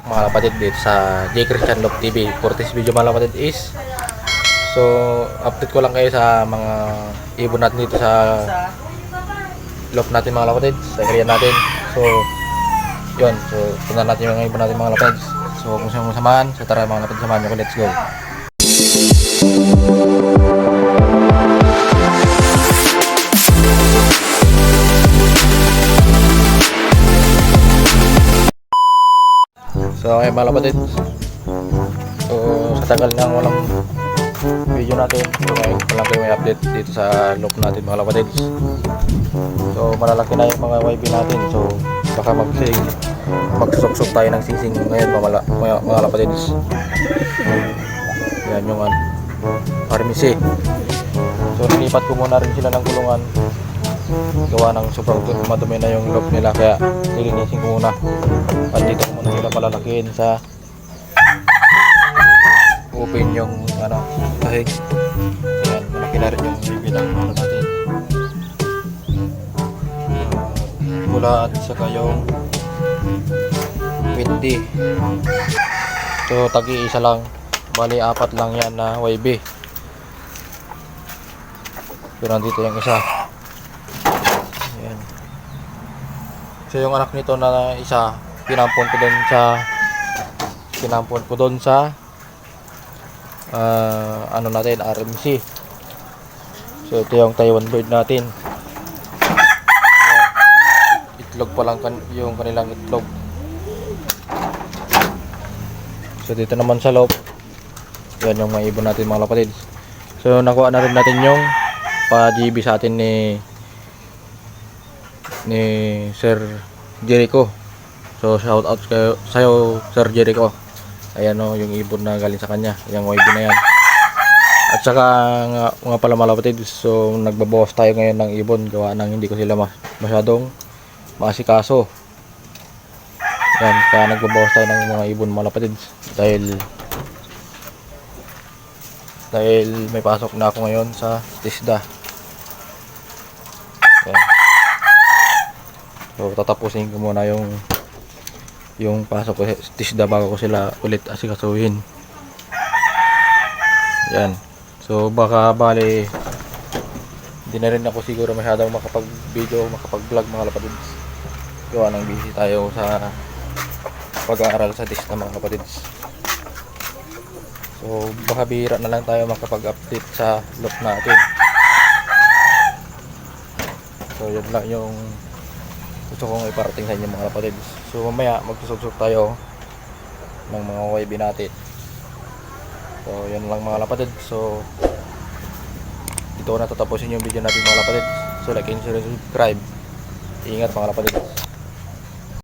mga kapatid dito sa J. Christian Love TV. For this video mga kapatid is update ko lang kayo sa mga ibon natin dito sa loob natin mga kapatid, sa area natin. Yun, tingnan natin yung mga ibon natin mga kapatid. Kung sino mong samahan, tara mga kapatid, samahan nyo ko, let's go. Okay mga kapatid, sa tagal nang walang video natin, ngayon pa lang kayo may update dito sa loop natin mga kapatid. Malalaki na yung mga YB natin, baka magsuksok tayo ng sising ngayon mga kapatid. Yan yung armisi. Nilipat ko muna rin sila ng kulungan, gawa ng sobrang madumi na yung loop nila, kaya nilinisin ko muna at dito ko muna sila palalakihin sa open yung kahig. Ayan, malaki na rin yung bibilang natin, pula at saka yung windy. Tagi-isa lang, bali 4 lang yan na YB. Nandito yung isa. Ayan. Yung anak nito na isa, pinampon ko doon sa natin, RMC. Ito yung Taiwan bird natin. Ayan. Itlog pa lang yung kanilang itlog. Dito naman sa loob, yan yung mga ibon natin mga kapatid. Nakuha na rin natin yung pa-GB sa atin ni Sir Jericho. Shout out sa'yo Sir Jericho. Ayan yung ibon na galing sa kanya, yung YB na yan. At saka nga pala mga kapatid, nagbabawas tayo ngayon ng ibon, gawa ng hindi ko sila masyadong maasikaso. Yan, kaya nagbabawas tayo ng mga ibon mga kapatid, dahil may pasok na ako ngayon sa TISDA. Yan. Tatapusin ko muna yung pasok ko sa TISDA bago ko sila ulit asikasuhin. Yan. Baka bali hindi na rin ako siguro masyadong makapag-video, makapag-vlog mga kapatid. Gawa ng busy tayo sa pag-aaral sa TISDA mga kapatid. Baka bihira na lang tayo makapag-update sa loop natin. Yun lang yung gusto kong iparating sa inyo mga kapatid. Mamaya magsusugsok tayo ng mga YB natin. Yun lang mga kapatid. Dito ko na tatapusin yung video natin mga kapatid. Like and share and subscribe. Ingat mga kapatid.